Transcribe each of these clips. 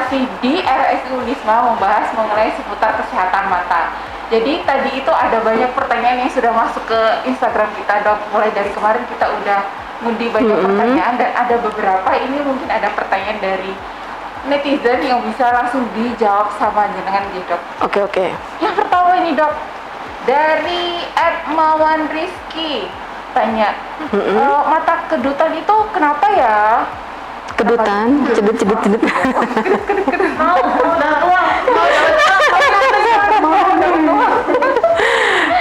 masih di RSI Unisma membahas mengenai seputar kesehatan mata. Jadi tadi itu ada banyak pertanyaan yang sudah masuk ke Instagram kita, Dok. Mulai dari kemarin kita udah ngundi banyak pertanyaan, dan ada beberapa ini mungkin ada pertanyaan dari netizen yang bisa langsung dijawab sama jenengan gitu, Dok. Oke. Yang pertama ini, Dok, dari @mawan Rizky tanya, mata kedutan itu kenapa ya? Kedutan, cedut.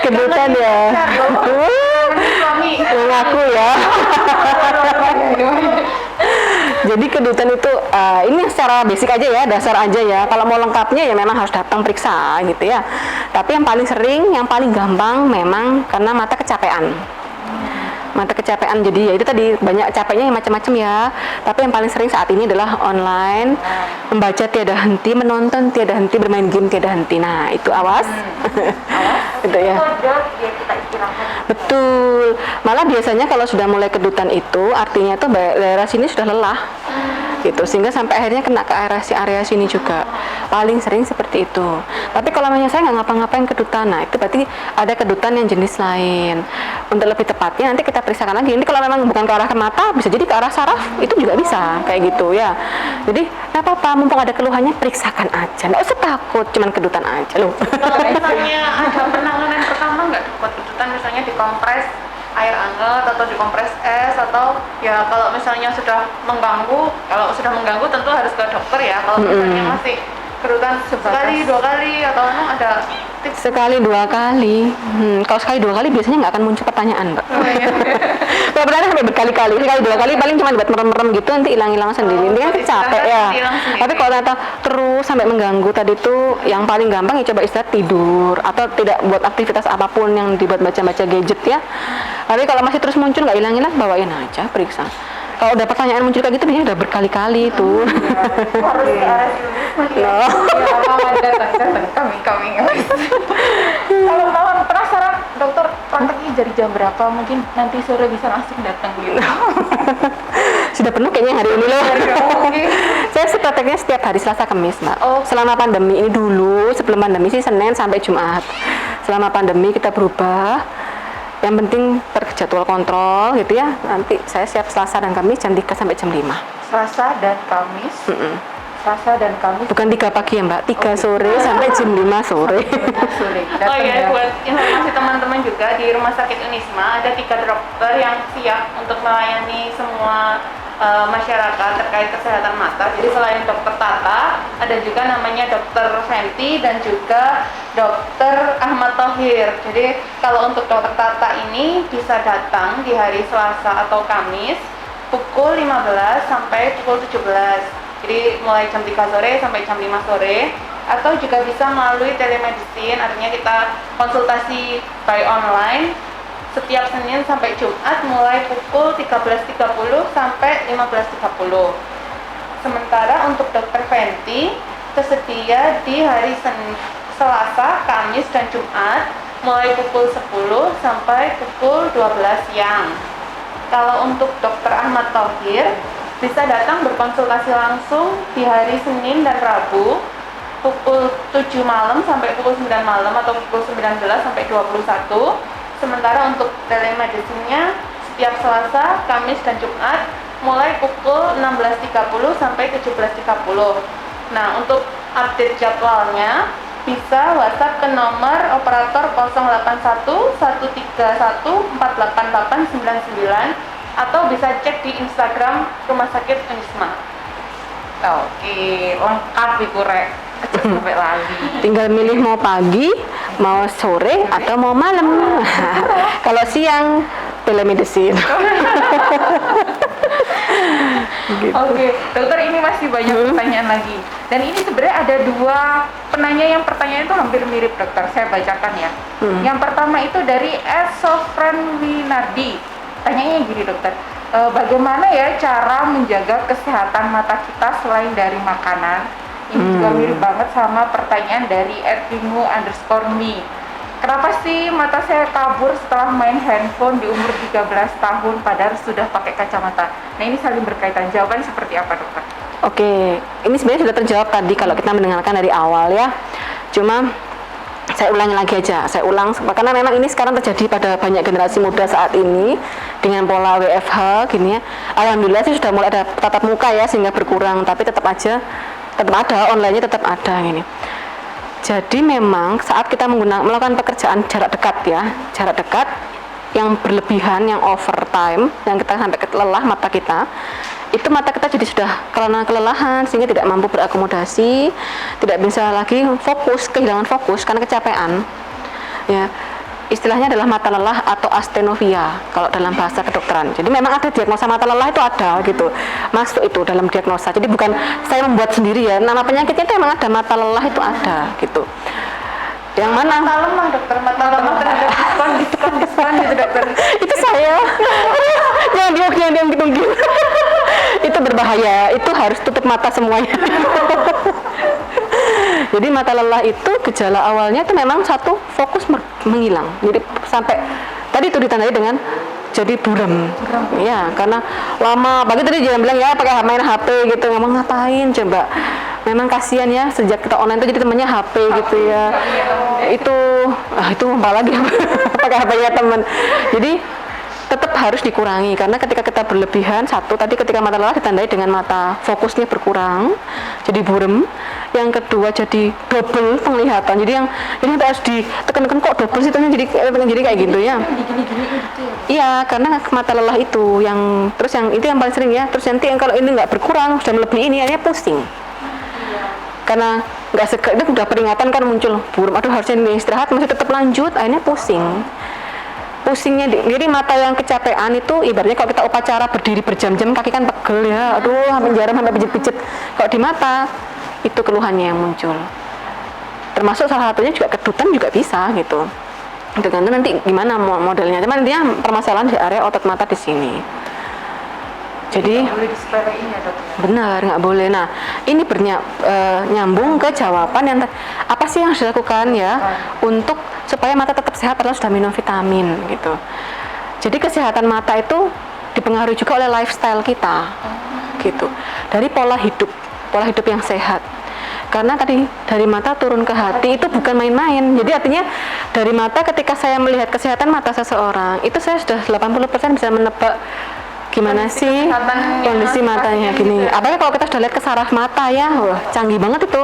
Kedutan ya. Mengaku ya. Jadi kedutan itu ini secara basic aja ya, dasar aja ya. Kalau mau lengkapnya ya memang harus datang periksa gitu ya. Tapi yang paling sering, yang paling gampang memang karena mata kecapean. Mata kecapean, jadi ya itu tadi banyak capeknya yang macam-macam ya. Tapi yang paling sering saat ini adalah online, membaca tiada henti, menonton tiada henti, bermain game tiada henti. Nah itu awas, gitu ya. Betul. Malah biasanya kalau sudah mulai kedutan itu artinya tuh daerah sini sudah lelah, gitu. Sehingga sampai akhirnya kena ke area sini juga. Paling sering seperti itu. Tapi kalau namanya saya nggak ngapa-ngapain kedutan, nah itu berarti ada kedutan yang jenis lain. Untuk lebih tepatnya nanti kita periksakan lagi. Ini kalau memang bukan ke arah ke mata, bisa jadi ke arah saraf, itu juga bisa kayak gitu ya. Jadi nggak apa-apa, mumpung ada keluhannya periksakan aja, nggak usah takut, cuman kedutan aja loh. Kalau misalnya ada penanganan pertama nggak buat kedutan, misalnya dikompres air hangat atau dikompres es, atau ya kalau misalnya sudah mengganggu tentu harus ke dokter ya. Kalau misalnya masih kedutan sekali 2 kali atau ada tips? Sekali 2 kali. Kalau sekali 2 kali biasanya nggak akan muncul pertanyaan, Mbak. Kalau benar sampai berkali-kali, sekali 2 kali paling cuma buat merem-merem gitu, nanti hilang-hilang sendiri. Ini kan capek ya. Tapi kalau ternyata terus sampai mengganggu tadi tuh, yang paling gampang ya coba istirahat, tidur, atau tidak buat aktivitas apapun yang dibuat baca-baca gadget ya. Tapi kalau masih terus muncul nggak hilang-hilang, bawain aja periksa. Kalau ada pertanyaan muncul kayak gitu biasanya udah berkali-kali tuh. Harus ke arah kami. Kalau Mawan penasaran, dokter prakteknya dari jam berapa? Mungkin nanti sore bisa langsung datang gitu. Sudah penuh kayaknya hari ini loh. Saya prakteknya setiap hari Selasa Kamis, Mbak. Selama pandemi ini dulu, sebelum pandemi sih Senin sampai Jumat. Selama pandemi kita berubah. Yang penting terjadwal kontrol gitu ya. Nanti saya siap Selasa dan Kamis jam 3 sampai jam 5. Selasa dan Kamis. Selasa dan Kamis. Bukan 3 pagi ya, Mbak. 3 sore sampai jam 5 sore. Oh iya, buat informasi teman-teman juga, di Rumah Sakit Unisma ada 3 dokter yang siap untuk melayani semua masyarakat terkait kesehatan mata. Jadi selain dokter Tata, ada juga namanya dokter Fenty dan juga dokter Ahmad Thohir. Jadi kalau untuk dokter Tata ini bisa datang di hari Selasa atau Kamis pukul 15 sampai pukul 17. Jadi mulai jam 3 sore sampai jam 5 sore. Atau juga bisa melalui telemedicine, artinya kita konsultasi by online setiap Senin sampai Jumat mulai pukul 13.30 sampai 15.30. Sementara untuk dokter Fenty tersedia di hari Selasa, Kamis, dan Jumat mulai pukul 10 sampai pukul 12 siang. Kalau untuk dokter Ahmad Thohir bisa datang berkonsultasi langsung di hari Senin dan Rabu pukul 7 malam sampai pukul 9 malam atau pukul 19 sampai 21. Sementara untuk telemedicine-nya setiap Selasa, Kamis, dan Jumat mulai pukul 16.30 sampai 17.30. Nah, untuk update jadwalnya bisa WhatsApp ke nomor operator 081 131 48899 atau bisa cek di Instagram Rumah Sakit Unisma. Oke, lengkap Ibu Rek. Sampai lagi. Tinggal milih mau pagi, mau sore, atau mau malam. Kalau siang, telemedicine. Gitu. Oke, dokter, ini masih banyak pertanyaan lagi. Dan ini sebenarnya ada 2 penanya yang pertanyaan itu hampir mirip, dokter. Saya bacakan ya. Yang pertama itu dari Sofran Winardi. Tanyanya gini, dokter. Bagaimana ya cara menjaga kesehatan mata kita selain dari makanan? Ini juga mirip banget sama pertanyaan dari @bingu_me. Kenapa sih mata saya kabur setelah main handphone di umur 13 tahun padahal sudah pakai kacamata? Nah, ini saling berkaitan. Jawaban seperti apa, dokter? Oke, ini sebenarnya sudah terjawab tadi kalau kita mendengarkan dari awal ya. Cuma saya ulangi lagi aja, saya ulang karena memang ini sekarang terjadi pada banyak generasi muda saat ini dengan pola WFH gini ya. Alhamdulillah sih sudah mulai ada tatap muka ya sehingga berkurang, tapi tetap ada online-nya tetap ada ini. Jadi memang saat kita melakukan pekerjaan jarak dekat ya, jarak dekat yang berlebihan, yang overtime, yang kita sampai lelah mata kita, itu mata kita jadi sudah karena kelelahan sehingga tidak mampu berakomodasi, tidak bisa lagi fokus, kehilangan fokus karena kecapean. Ya, istilahnya adalah mata lelah atau astenovia kalau dalam bahasa kedokteran. Jadi memang ada diagnosa mata lelah itu ada gitu, masuk itu dalam diagnosa. Jadi bukan saya membuat sendiri ya, nama penyakitnya itu memang ada, mata lelah itu ada gitu. Yang mana? Mata lemah dokter, mata lemah terhadap diskon gitu dokter. Itu saya. Jangan diam gitu. Itu berbahaya, itu harus tutup mata semuanya. Jadi mata lelah itu gejala awalnya itu memang satu, fokus menghilang. Jadi sampai tadi itu ditandai dengan jadi buram. Ya, karena lama, pagi tadi dia bilang ya pakai main HP gitu, ngomong ngapain coba. Memang kasihan ya, sejak kita online itu jadi temannya HP gitu ya. Itu apalagi pakai HP-nya teman. Jadi tetap harus dikurangi karena ketika kita berlebihan, satu tadi ketika mata lelah ditandai dengan mata fokusnya berkurang, jadi buram. Yang kedua jadi double penglihatan. Jadi yang ini harus ditekan-tekan kok double sih jadi kayak gitu ya. Iya, karena mata lelah itu yang terus yang itu yang paling sering ya. Terus nanti yang kalau ini nggak berkurang sudah melebihi ini akhirnya pusing. Karena nggak itu udah peringatan kan muncul buram, aduh harusnya ini istirahat masih tetap lanjut, akhirnya pusingnya jadi mata yang kecapean itu ibaratnya kalau kita upacara berdiri berjam-jam kaki kan pegel ya, aduh sampai jarum sampai pijit-pijit. Kalau di mata itu keluhannya yang muncul, termasuk salah satunya juga kedutan juga bisa gitu. Tergantung nanti gimana modelnya, cuman dia permasalahan di area otot mata di sini. Jadi nggak boleh disepelein ya dok? Benar, nggak boleh. Nah, ini nyambung ke jawaban yang apa sih yang harus dilakukan ya untuk supaya mata tetap sehat, padahal sudah minum vitamin gitu. Jadi kesehatan mata itu dipengaruhi juga oleh lifestyle kita, gitu. Dari pola hidup yang sehat. Karena tadi dari mata turun ke hati itu bukan main-main. Jadi artinya dari mata ketika saya melihat kesehatan mata seseorang, itu saya sudah 80% bisa menebak gimana sih kondisi matanya gini. Apalagi kalau kita sudah lihat ke saraf mata ya, wah canggih banget itu.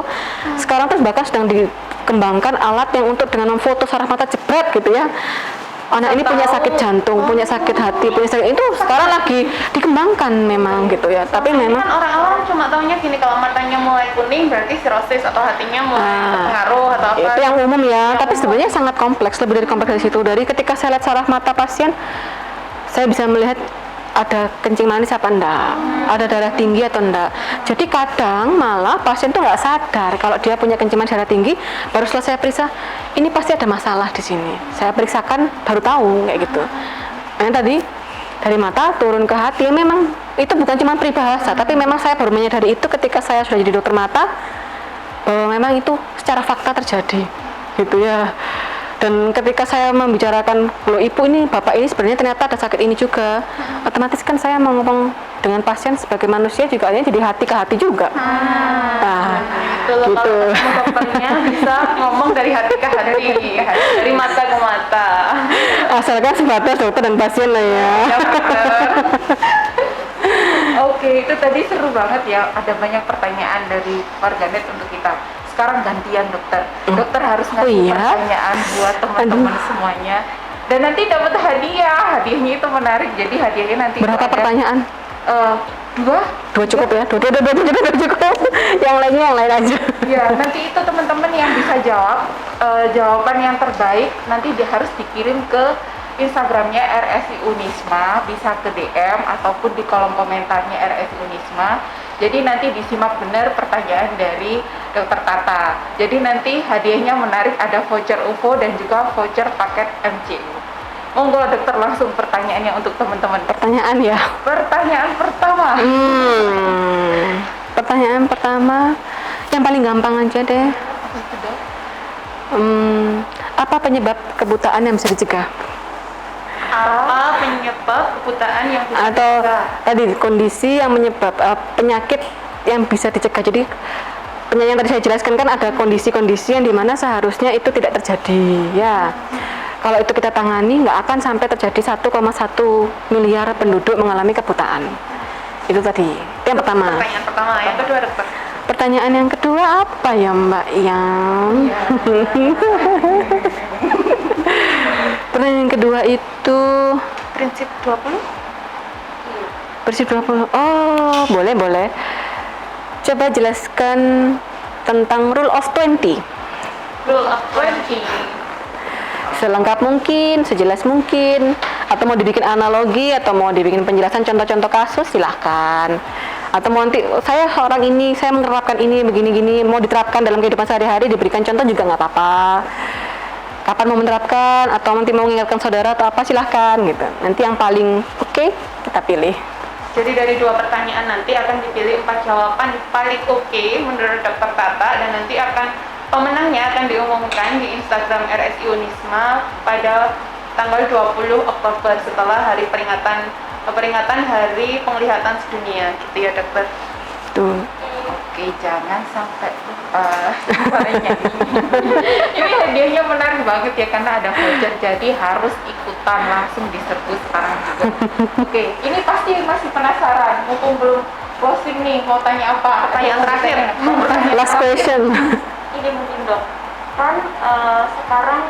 Sekarang tuh bahkan sedang dikembangkan alat yang untuk dengan memfoto saraf mata jebret gitu ya. Anak ini punya sakit jantung, punya sakit hati, punya sakit itu sekarang lagi dikembangkan memang gitu ya. Tapi memang kan orang-orang cuma taunya gini, kalau matanya mulai kuning berarti sirosis atau hatinya mulai terpengaruh atau apa. Itu yang umum ya, tapi sebenarnya sangat kompleks, lebih dari kompleks dari situ. Dari ketika saya lihat saraf mata pasien, saya bisa melihat ada kencing manis apa enggak, ada darah tinggi atau enggak. Jadi kadang malah pasien tuh nggak sadar kalau dia punya kencing manis, darah tinggi, baru setelah saya periksa, ini pasti ada masalah di sini. Saya periksakan baru tahu kayak gitu. Nah, tadi dari mata turun ke hati, memang itu bukan cuma peribahasa, tapi memang saya baru menyadari itu ketika saya sudah jadi dokter mata, bahwa memang itu secara fakta terjadi, gitu ya. Dan ketika saya membicarakan, loh ibu ini, bapak ini sebenarnya ternyata ada sakit ini juga, otomatis kan saya mau ngomong dengan pasien sebagai manusia juga akhirnya jadi hati ke hati juga. Nah, gitu. Kalau dokternya bisa ngomong dari hati ke hati, dari mata ke mata. Asalkan sebatas dokter dan pasien lah ya. Ya Oke, itu tadi seru banget ya. Ada banyak pertanyaan dari warganet untuk kita. Sekarang gantian dokter. Dokter harus ngasih pertanyaan buat teman-teman semuanya. Dan nanti dapat hadiah. Hadiahnya itu menarik. Jadi hadiahnya nanti berapa pertanyaan? Dua cukup ya. Dua cukup. Yang lain aja. Ya, nanti itu teman-teman yang bisa jawab jawaban yang terbaik nanti harus dikirim ke Instagramnya RSI Unisma, bisa ke DM ataupun di kolom komentarnya RSI Unisma. Jadi nanti disimak benar pertanyaan dari Dokter Tata. Jadi nanti hadiahnya menarik, ada voucher UFO dan juga voucher paket MCU. Monggo dokter, langsung pertanyaannya untuk teman-teman. Pertanyaan ya? Pertanyaan pertama. Pertanyaan pertama yang paling gampang aja deh. Apa penyebab kebutaan yang bisa dicegah? Apa penyebab kebutaan yang bisa atau dicegah? tadi kondisi yang menyebab penyakit yang bisa dicegah. Jadi yang tadi saya jelaskan kan ada kondisi-kondisi yang dimana seharusnya itu tidak terjadi ya. Kalau itu kita tangani, nggak akan sampai terjadi 1,1 miliar penduduk mengalami kebutaan. Itu tadi, itu yang pertama. Pertanyaan pertama, yang kedua dokter. Pertanyaan yang kedua apa ya Mbak Yang? Pertanyaan yang kedua itu Prinsip 20? Prinsip 20. Oh, boleh. Coba jelaskan tentang rule of 20. Rule of 20. Selengkap mungkin, sejelas mungkin, atau mau dibikin analogi atau mau dibikin penjelasan contoh-contoh kasus, silahkan. Atau mau nanti saya orang ini, saya menerapkan ini begini-gini, mau diterapkan dalam kehidupan sehari-hari, diberikan contoh juga nggak apa-apa. Kapan mau menerapkan atau nanti mau mengingatkan saudara atau apa, silahkan gitu. Nanti yang paling oke, kita pilih. Jadi dari 2 pertanyaan nanti akan dipilih 4 jawaban paling oke menurut Dokter Tata, dan nanti pemenangnya akan diumumkan di Instagram RSI Unisma pada tanggal 20 Oktober setelah hari peringatan Hari Penglihatan Sedunia, gitu ya dokter. Tuh. Oke, jangan sampai lupa suaranya ini hadiahnya menarik banget ya, karena ada voucher, jadi harus ikutan langsung diserbu sekarang juga. Oke, ini pasti masih penasaran, mumpung belum closing nih, mau tanya apa? Pertanyaan terakhir. Last question. Ini mungkin dok, kan sekarang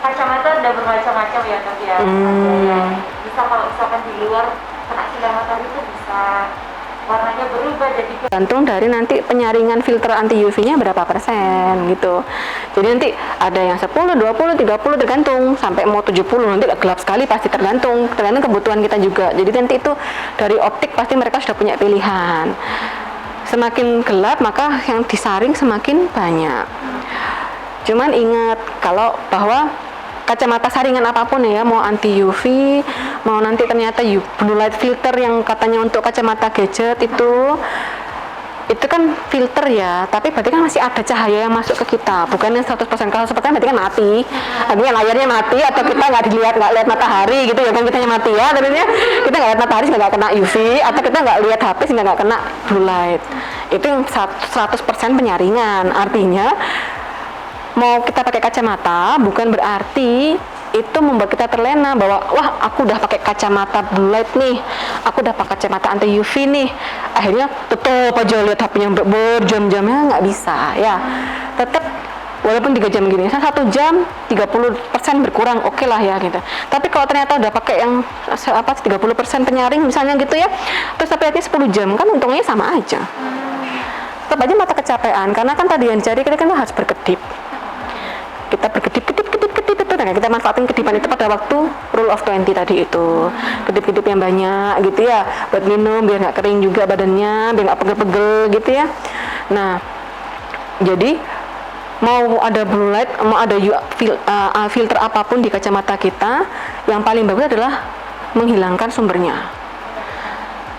kacamata ada bermacam-macam ya dok ya. Ada yang bisa kalau misalkan di luar kena sinar matahari itu bisa warnanya berubah jadi Tergantung dari nanti penyaringan filter anti UV-nya berapa persen gitu. Jadi nanti ada yang 10, 20, 30 tergantung, sampai mau 70 nanti gelap sekali, pasti tergantung kebutuhan kita juga. Jadi nanti itu dari optik pasti mereka sudah punya pilihan. Semakin gelap maka yang disaring semakin banyak. Cuman ingat kalau bahwa kacamata saringan apapun ya, mau anti UV, mau nanti ternyata blue light filter yang katanya untuk kacamata gadget itu kan filter ya, tapi berarti kan masih ada cahaya yang masuk ke kita, bukan yang 100%. Kalau 100% berarti kan mati, artinya layarnya mati atau kita nggak lihat matahari gitu ya, kan kitanya mati ya, artinya kita nggak lihat matahari sehingga nggak kena UV, atau kita nggak lihat HP sehingga nggak kena blue light. Itu yang 100% penyaringan. Artinya mau kita pakai kacamata bukan berarti itu membuat kita terlena bahwa wah aku udah pakai kacamata blue light nih, aku udah pakai kacamata anti UV nih, akhirnya tetap aja lihat HP-nya berjam-jamnya, nggak bisa ya. Tetap walaupun 3 jam gini, 1 jam 30% berkurang, oke lah ya gitu. Tapi kalau ternyata udah pakai yang 30% penyaring misalnya gitu ya, terus tapi lihatnya 10 jam, kan untungnya sama aja. Tetap aja mata kecapean, karena kan tadi yang dicari kita kan harus berkedip. Kita berkedip itu, nah kita manfaatin kedipan itu pada waktu rule of 20 tadi itu, kedip-kedip yang banyak gitu ya, buat minum biar nggak kering juga badannya, biar nggak pegel-pegel gitu ya. Nah jadi mau ada blue light, mau ada filter apapun di kacamata kita, yang paling bagus adalah menghilangkan sumbernya.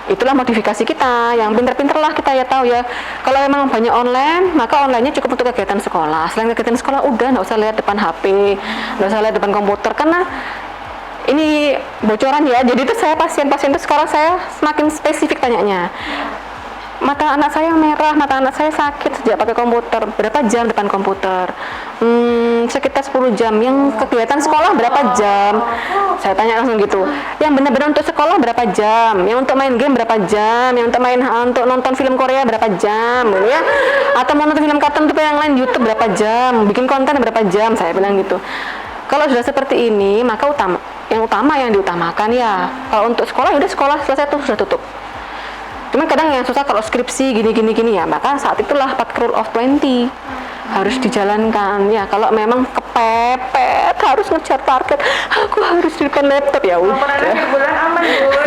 Itulah modifikasi kita, yang pinter-pinter lah kita ya tahu ya. Kalau memang banyak online, maka onlinenya cukup untuk kegiatan sekolah. Selain kegiatan sekolah udah nggak usah lihat depan HP, nggak usah lihat depan komputer, karena ini bocoran ya. Jadi itu saya pasien-pasien itu sekarang saya semakin spesifik tanyanya. Mata anak saya merah, mata anak saya sakit sejak pakai komputer. Berapa jam depan komputer? Sekitar 10 jam. Yang kegiatan sekolah berapa jam? Saya tanya langsung gitu. Yang benar-benar untuk sekolah berapa jam? Yang untuk main game berapa jam? Yang untuk nonton film Korea berapa jam? Gitu ya? Atau mau nonton film kartun atau yang lain YouTube berapa jam? Bikin konten berapa jam? Saya bilang gitu. Kalau sudah seperti ini, maka yang diutamakan ya. Kalau untuk sekolah, udah sekolah selesai tuh sudah tutup. Cuman kadang yang susah kalau skripsi gini ya, maka saat itulah pakai rule of 20 harus dijalankan ya. Kalau memang kepepet harus ngejar target, aku harus di depan laptop ya udah. Bulan aman Bun.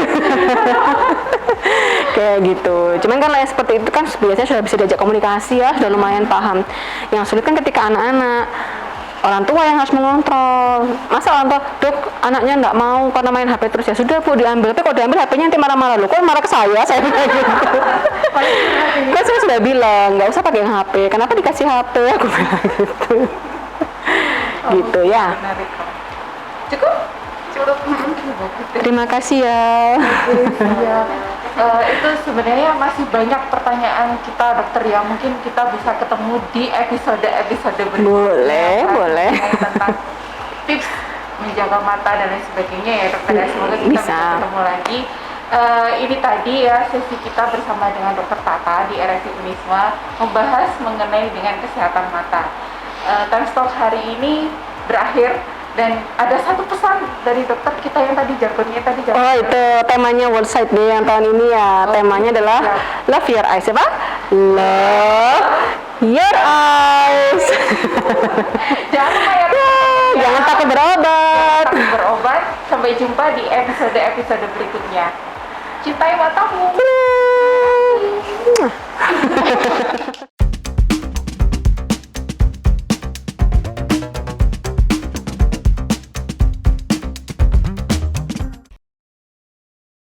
Kayak gitu. Cuman kan yang seperti itu kan biasanya sudah bisa diajak komunikasi ya, sudah lumayan paham. Yang sulit kan ketika anak-anak, orang tua yang harus mengontrol. Masa orang tua, dok anaknya nggak mau karena main HP terus, ya sudah bu diambil. Tapi kalau diambil HP-nya nanti marah-marah, loh kok marah ke saya bilang gitu. Kan saya sudah bilang nggak usah pakai HP, kenapa dikasih HP, aku bilang gitu. Gitu ya. cukup cukup. Terima kasih ya. Iya. Itu sebenarnya masih banyak pertanyaan kita dokter ya, mungkin kita bisa ketemu di episode-episode berikutnya. Boleh, kan, boleh. mengenai tentang tips menjaga mata dan lain sebagainya ya dokter ya. Semoga kita bisa Bisa. ketemu lagi. Ini tadi ya sesi kita bersama dengan dokter Tata di RSI Unisma membahas mengenai dengan kesehatan mata. Time Talk hari ini berakhir. Dan ada satu pesan dari dokter kita yang tadi jargonnya Oh itu temanya World Sight Day yang tahun ini ya. Temanya adalah Love Your Eyes, apa? Love Your Eyes. Jangan lupa ya, Jangan takut berobat. takut berobat. Sampai jumpa di episode-episode berikutnya. Cintai matamu.